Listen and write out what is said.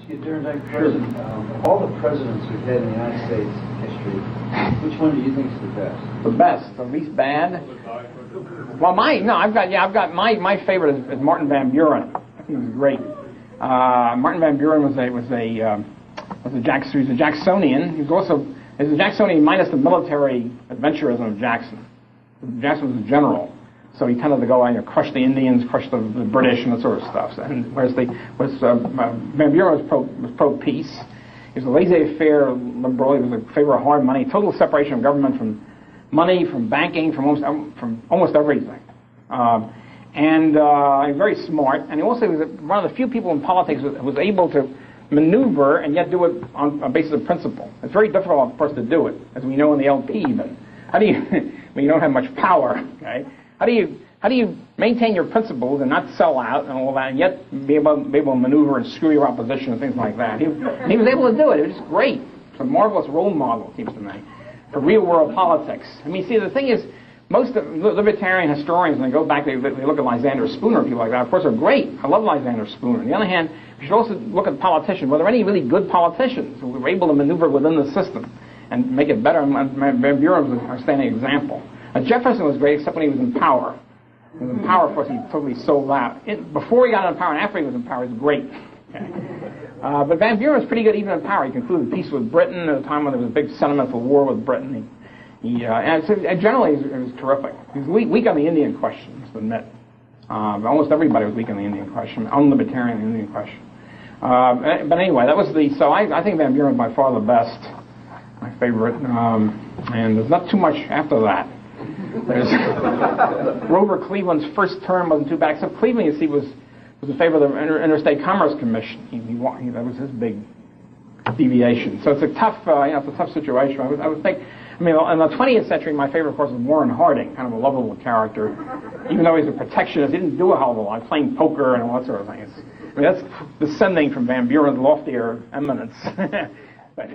ask you, during that president, of all the presidents we've had in the United States history, which one do you think is the best? The best, the least bad. Well, I've got my favorite is Martin Van Buren. I think he was great. Martin Van Buren was a Jacksonian. He was also a Jacksonian minus the military adventurism of Jackson. Jackson was a general. So he tended to go out and crush the Indians, crush the British, and that sort of stuff. And whereas Van Buren was pro-peace. He was a laissez-faire liberal. He was in favor of hard money, total separation of government from money, from banking, from almost everything. And very smart. And he also was one of the few people in politics who was able to maneuver and yet do it on a basis of principle. It's very difficult, of course, to do it, as we know in the LP. But how do you, when you don't have much power, okay? How do you maintain your principles and not sell out and all that, and yet be able to maneuver and screw your opposition and things like that? He was able to do it. It was just great. It's a marvelous role model, it seems to me, for real-world politics. I mean, see, the thing is, most of libertarian historians, when they go back, they look at Lysander Spooner and people like that. Of course, they're great. I love Lysander Spooner. On the other hand, you should also look at politicians. Were there any really good politicians who were able to maneuver within the system and make it better? Van Buren was an outstanding example. Jefferson was great, except when he was in power. When he was in power, of course, he totally sold out. Before he got into power and after he was in power, he was great. Okay. But Van Buren was pretty good even in power. He concluded peace with Britain at a time when there was a big sentimental war with Britain. And generally, it was terrific. He was weak on the Indian question, I must admit. Almost everybody was weak on the Indian question, unlibertarian Indian question. But anyway, that was so I think Van Buren is by far the best, my favorite. And there's not too much after that. There's Grover Cleveland's first term wasn't too bad. Except Cleveland, you see, was in favor of the Interstate Commerce Commission. That was his big deviation. So it's a tough, it's a tough situation. I would think. I mean, in the 20th century, my favorite, of course, was Warren Harding, kind of a lovable character. Even though he's a protectionist, he didn't do a hell of a lot, playing poker and all that sort of thing. I mean, that's descending from Van Buren's loftier eminence. But